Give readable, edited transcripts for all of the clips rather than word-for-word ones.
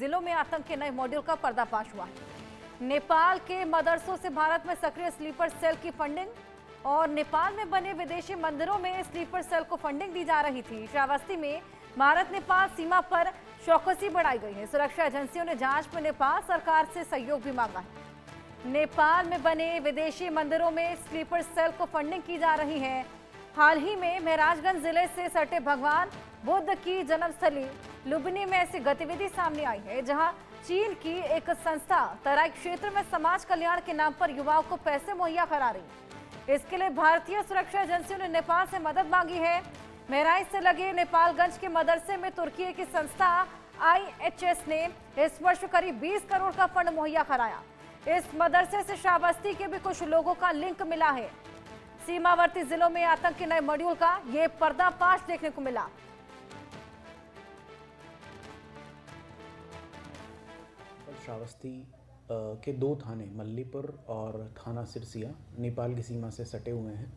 जिलों में आतंक के नए मॉड्यूल का पर्दाफाश हुआ है। नेपाल के मदरसों से भारत में सक्रिय स्लीपर सेल की फंडिंग और नेपाल में बने विदेशी मंदिरों में स्लीपर सेल को फंडिंग दी जा रही थी। श्रावस्ती में भारत नेपाल सीमा पर चौकसी बढ़ाई गई है। सुरक्षा एजेंसियों ने जांच में नेपाल सरकार से सहयोग भी मांगा है। नेपाल में बने विदेशी मंदिरों में स्लीपर सेल को फंडिंग की जा रही है। हाल ही में महाराजगंज जिले से सटे भगवान बुद्ध की जन्मस्थली लुम्बिनी में ऐसी गतिविधि सामने आई है, जहां चीन की एक संस्था तराई क्षेत्र में समाज कल्याण के नाम पर युवाओं को पैसे मुहैया करा रही है। इसके लिए भारतीय सुरक्षा एजेंसियों ने नेपाल से मदद मांगी है। महराइच से लगे नेपालगंज के मदरसे में तुर्की की संस्था IHS ने इस वर्ष करीब 20 करोड़ का फंड मुहैया कराया। इस मदरसे से श्रावस्ती के भी कुछ लोगों का लिंक मिला है। सीमावर्ती जिलों में आतंक के नए मॉड्यूल का ये पर्दाफाश देखने को मिला। श्रावस्ती के 2 थाने मल्लीपुर और थाना सिरसिया नेपाल की सीमा से सटे हुए हैं।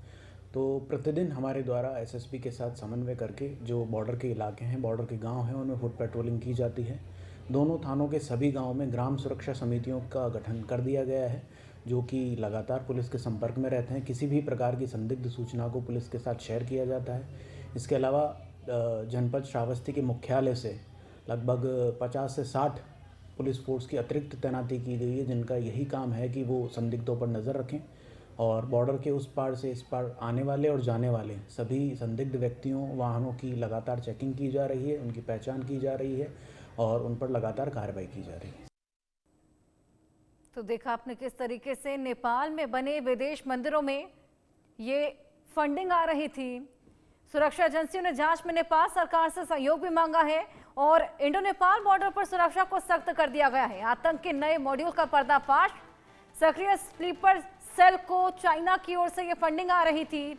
तो प्रतिदिन हमारे द्वारा SSP के साथ समन्वय करके जो बॉर्डर के इलाके हैं, बॉर्डर के गांव हैं, उनमें फुट पेट्रोलिंग की जाती है। दोनों थानों के सभी गांवों में ग्राम सुरक्षा समितियों का गठन कर दिया गया है, जो कि लगातार पुलिस के संपर्क में रहते हैं। किसी भी प्रकार की संदिग्ध सूचना को पुलिस के साथ शेयर किया जाता है। इसके अलावा जनपद श्रावस्ती के मुख्यालय से लगभग 50 से 60 पुलिस फोर्स की अतिरिक्त तैनाती की गई है, जिनका यही काम है कि वो संदिग्धों पर नज़र रखें और बॉर्डर के उस पार से इस पार आने वाले और जाने वाले सभी संदिग्ध व्यक्तियों, वाहनों की लगातार चेकिंग की जा रही है, उनकी पहचान की जा रही है और उन पर लगातार कार्रवाई की जा रही है। तो देखा आपने किस तरीके से नेपाल में बने विदेश मंदिरों में ये फंडिंग आ रही थी। सुरक्षा एजेंसियों ने जांच में नेपाल सरकार से सहयोग भी मांगा है और इंडो नेपाल बॉर्डर पर सुरक्षा को सख्त कर दिया गया है। आतंक के नए मॉड्यूल का पर्दाफाश। सक्रिय स्लीपर सेल को चाइना की ओर से ये फंडिंग आ रही थी।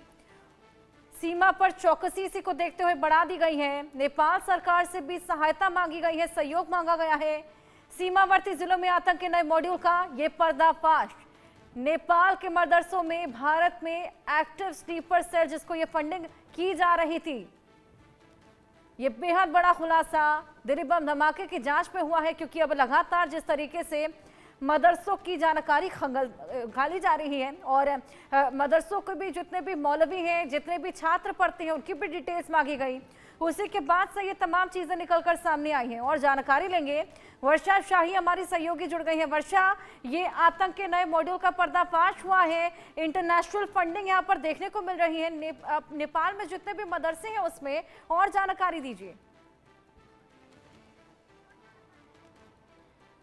सीमा पर चौकसी इसी को देखते हुए बढ़ा दी गई है। नेपाल सरकार से भी सहायता मांगी गई है, सहयोग मांगा गया है। सीमावर्ती जिलों में आतंक के नए मॉड्यूल का ये पर्दाफाश। नेपाल के मदरसों में भारत में एक्टिव स्लीपर सेल जिसको ये फंडिंग की जा रही थी। ये बेहद बड़ा खुलासा दिल्ली बम धमाके की जांच में हुआ है, क्योंकि अब लगातार जिस तरीके से मदरसों की जानकारी खंगाली जा रही है और मदरसों के भी जितने भी मौलवी हैं, जितने भी छात्र पढ़ते हैं, उनकी भी डिटेल्स मांगी गई। उसी के बाद से ये तमाम चीजें निकलकर सामने आई हैं और जानकारी लेंगे। वर्षा शाही हमारी सहयोगी जुड़ गई है। वर्षा, ये आतंक के नए मॉड्यूल का पर्दाफाश हुआ है। इंटरनेशनल फंडिंग यहाँ पर देखने को मिल रही है। नेपाल में जितने भी मदरसे हैं उसमें और जानकारी दीजिए।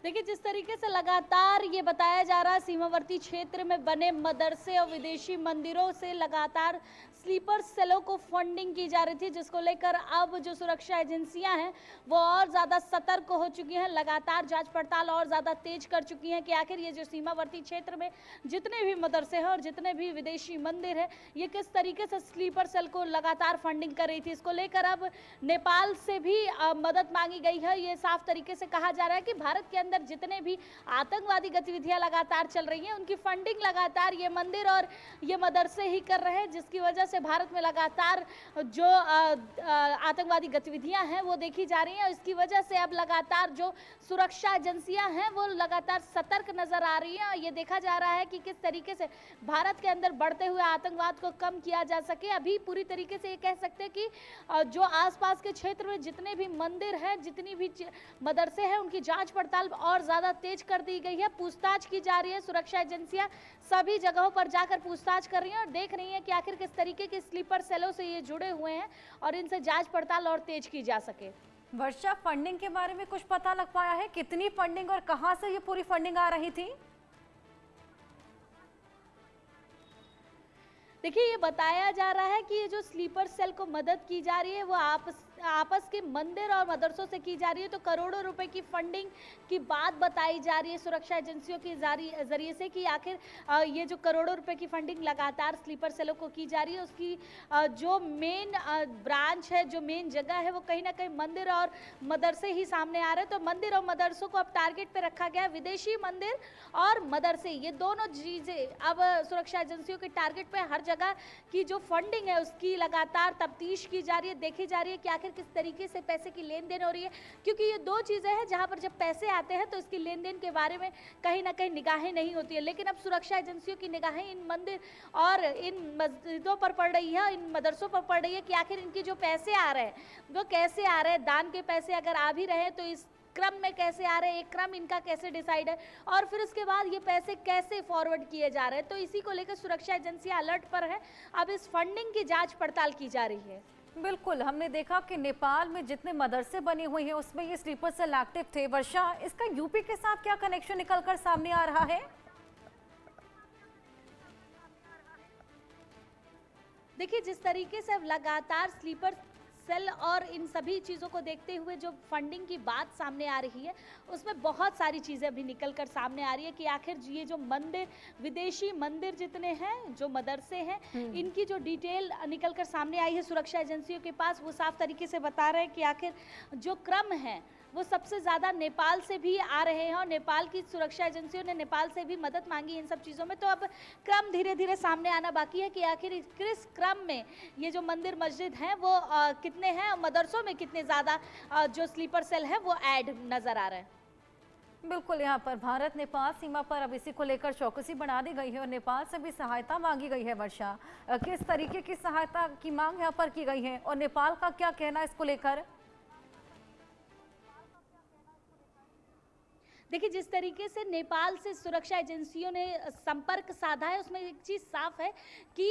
देखिए, जिस तरीके से लगातार ये बताया जा रहा है सीमावर्ती क्षेत्र में बने मदरसे और विदेशी मंदिरों से लगातार स्लीपर सेलों को फंडिंग की जा रही थी, जिसको लेकर अब जो सुरक्षा एजेंसियां हैं वो और ज़्यादा सतर्क हो चुकी हैं। लगातार जांच पड़ताल और ज़्यादा तेज कर चुकी हैं कि आखिर ये जो सीमावर्ती क्षेत्र में जितने भी मदरसे हैं और जितने भी विदेशी मंदिर हैं, ये किस तरीके से स्लीपर सेल को लगातार फंडिंग कर रही थी। इसको लेकर अब नेपाल से भी मदद मांगी गई है। ये साफ तरीके से कहा जा रहा है कि भारत के अंदर जितने भी आतंकवादी गतिविधियां लगातार चल रही हैं, उनकी फंडिंग लगातार ये मंदिर और ये मदरसे ही कर रहे हैं, जिसकी वजह से भारत में लगातार जो आतंकवादी गतिविधियां हैं वो देखी जा रही हैं। इसकी वजह से अब लगातार जो सुरक्षा एजेंसियां हैं वो लगातार सतर्क नजर आ रही हैं। ये देखा जा रहा है कि किस तरीके से भारत के अंदर बढ़ते हुए आतंकवाद को कम किया जा सके। अभी पूरी तरीके से ये कह सकते हैं कि जो आसपास के क्षेत्र में जितने भी मंदिर हैं, जितनी भी मदरसे हैं, उनकी जांच पड़ताल और ज्यादा तेज कर दी गई है। पूछताछ की जा रही है। सुरक्षा एजेंसियां सभी जगहों पर जाकर पूछताछ कर रही हैं और देख रही हैं कि आखिर किस तरीके के स्लीपर सेलों से ये जुड़े हुए हैं और इनसे जांच पड़ताल और तेज की जा सके। वर्षा, फंडिंग के बारे में कुछ पता लग पाया है? कितनी फंडिंग और कहां से ये पूरी फंडिंग आ रही थी? देखिए, ये बताया जा रहा है कि ये जो स्लीपर सेल को मदद की जा रही है वो आपस के मंदिर और मदरसों से की जा रही है। तो करोड़ों रुपए की फंडिंग की बात बताई जा रही है सुरक्षा एजेंसियों के जरिए से कि आखिर ये जो करोड़ों रुपए की फंडिंग लगातार स्लीपर सेलों को की जा रही है, उसकी जो मेन ब्रांच है, जो मेन जगह है, वो कहीं ना कहीं मंदिर और मदरसे ही सामने आ रहे हैं। तो मंदिर और मदरसों को अब टारगेट पे रखा गया है। विदेशी मंदिर और मदरसे, ये दोनों चीजें अब सुरक्षा एजेंसियों के टारगेट पे हर जगह की जो फंडिंग है उसकी लगातार तफ्तीश की जा रही है, देखी जा रही है कि आखिर किस तरीके से पैसे की लेन देन हो रही है, क्योंकि ये दो चीज़ें हैं जहाँ पर जब पैसे आते हैं तो इसकी लेन देन के बारे में कहीं ना कहीं निगाहें नहीं होती है। लेकिन अब सुरक्षा एजेंसियों की निगाहें इन मंदिर और इन मस्जिदों पर पड़ रही है, इन मदरसों पर पड़ रही है कि आखिर इनके जो पैसे आ रहे हैं वो कैसे आ रहे हैं। दान के पैसे अगर आ भी रहे हैं तो इस क्रम में कैसे आ रहे हैं, एक क्रम इनका कैसे डिसाइड है और फिर उसके बाद ये पैसे कैसे फॉरवर्ड किए जा रहे हैं। तो इसी को लेकर सुरक्षा एजेंसियां अलर्ट पर है। अब इस फंडिंग की जांच पड़ताल की जा रही है। बिल्कुल, हमने देखा कि नेपाल में जितने मदरसे बने हुए हैं उसमें ये स्लीपर सेल एक्टिव थे। वर्षा, इसका यूपी के साथ क्या कनेक्शन निकलकर सामने आ रहा है? देखिए, जिस तरीके से अब लगातार स्लीपर सेल और इन सभी चीज़ों को देखते हुए जो फंडिंग की बात सामने आ रही है उसमें बहुत सारी चीज़ें अभी निकल कर सामने आ रही है कि आखिर ये जो मंदिर, विदेशी मंदिर जितने हैं, जो मदरसे हैं, इनकी जो डिटेल निकल कर सामने आई है सुरक्षा एजेंसियों के पास, वो साफ तरीके से बता रहे हैं कि आखिर जो क्रम है वो सबसे ज़्यादा नेपाल से भी आ रहे हैं और नेपाल की सुरक्षा एजेंसियों ने नेपाल से भी मदद मांगी इन सब चीज़ों में। तो अब क्रम धीरे धीरे सामने आना बाकी है कि आखिर किस क्रम में ये जो मंदिर मस्जिद हैं वो कितने हैं और मदरसों में कितने ज़्यादा जो स्लीपर सेल है वो ऐड नज़र आ रहे हैं। बिल्कुल, यहाँ पर भारत नेपाल सीमा पर अब इसी को लेकर चौकसी बढ़ा दी गई है और नेपाल से भी सहायता मांगी गई है। वर्षा, किस तरीके की सहायता की मांग यहाँ पर की गई है और नेपाल का क्या कहना है इसको लेकर? देखिए, जिस तरीके से नेपाल से सुरक्षा एजेंसियों ने संपर्क साधा है उसमें एक चीज़ साफ है कि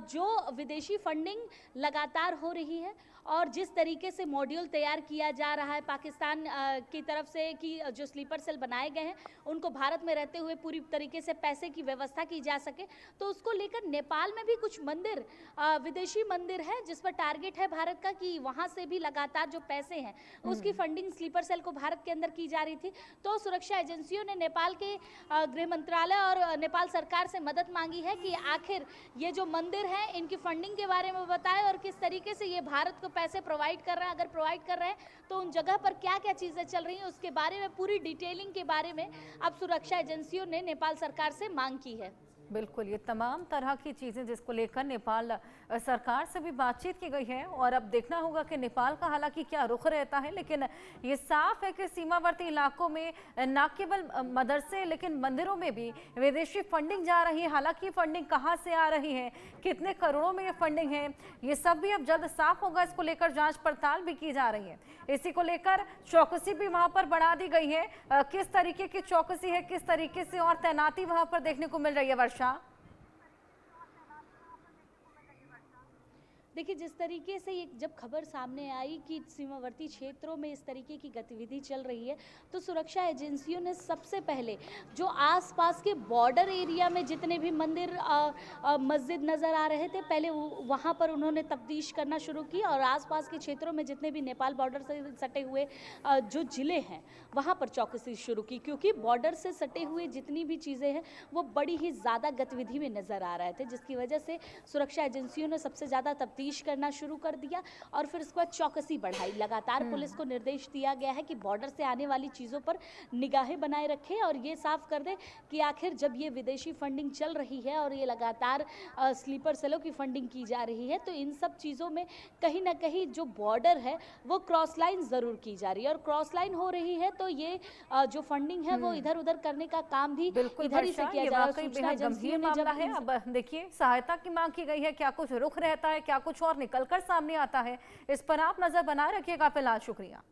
जो विदेशी फंडिंग लगातार हो रही है और जिस तरीके से मॉड्यूल तैयार किया जा रहा है पाकिस्तान की तरफ से कि जो स्लीपर सेल बनाए गए हैं उनको भारत में रहते हुए पूरी तरीके से पैसे की व्यवस्था की जा सके, तो उसको लेकर नेपाल में भी कुछ मंदिर विदेशी मंदिर है जिस पर टारगेट है भारत का कि वहाँ से भी लगातार जो पैसे हैं उसकी फंडिंग स्लीपर सेल को भारत के अंदर की जा रही थी। तो सुरक्षा एजेंसियों ने नेपाल के गृह मंत्रालय और नेपाल सरकार से मदद मांगी है कि आखिर ये जो मंदिर हैं इनकी फंडिंग के बारे में बताएं और किस तरीके से ये भारत को पैसे प्रोवाइड कर रहे हैं, अगर प्रोवाइड कर रहे हैं तो उन जगह पर क्या क्या चीज़ें चल रही हैं उसके बारे में पूरी डिटेलिंग के बारे में अब सुरक्षा एजेंसियों ने नेपाल सरकार से मांग की है। बिल्कुल, ये तमाम तरह की चीज़ें जिसको लेकर नेपाल सरकार से भी बातचीत की गई है और अब देखना होगा कि नेपाल का हालांकि क्या रुख रहता है, लेकिन ये साफ है कि सीमावर्ती इलाकों में न केवल मदरसे लेकिन मंदिरों में भी विदेशी फंडिंग जा रही है। हालांकि फंडिंग कहाँ से आ रही है, कितने करोड़ों में ये फंडिंग है, ये सब भी अब जल्द साफ होगा। इसको लेकर जाँच पड़ताल भी की जा रही है। इसी को लेकर चौकसी भी वहाँ पर बढ़ा दी गई है। किस तरीके की चौकसी है, किस तरीके से और तैनाती वहाँ पर देखने को मिल रही है? वर्षा, देखिए, जिस तरीके से ये जब खबर सामने आई कि सीमावर्ती क्षेत्रों में इस तरीके की गतिविधि चल रही है तो सुरक्षा एजेंसियों ने सबसे पहले जो आसपास के बॉर्डर एरिया में जितने भी मंदिर मस्जिद नज़र आ रहे थे पहले वहाँ पर उन्होंने तफ्तीश करना शुरू की और आसपास के क्षेत्रों में जितने भी नेपाल बॉर्डर से सटे हुए जो ज़िले हैं वहाँ पर चौकसी शुरू की, क्योंकि बॉर्डर से सटे हुए जितनी भी चीज़ें हैं वो बड़ी ही ज़्यादा गतिविधि में नज़र आ रहे थे, जिसकी वजह से सुरक्षा एजेंसियों ने सबसे ज़्यादा तफ्तीश करना शुरू कर दिया और फिर उसके बाद चौकसी बढ़ाई। लगातार पुलिस को निर्देश दिया गया है कि बॉर्डर से आने वाली चीज़ों पर निगाहें बनाए रखें और ये साफ कर दे कि आखिर जब ये विदेशी फंडिंग चल रही है और ये लगातार स्लीपर सेलों की फंडिंग की जा रही है तो इन सब चीज़ों में कहीं ना कहीं जो बॉर्डर है वो क्रॉस लाइन ज़रूर की जा रही है और क्रॉस लाइन हो रही है तो ये जो फंडिंग है वो इधर उधर करने का काम भी इधर ही से किया जा रहा है। गंभीर मामला है। अब देखिए, सहायता की मांग की गई है, क्या कुछ रुख रहता है, क्या कुछ और निकलकर सामने आता है, इस पर आप नजर बनाए रखिएगा। फिलहाल शुक्रिया।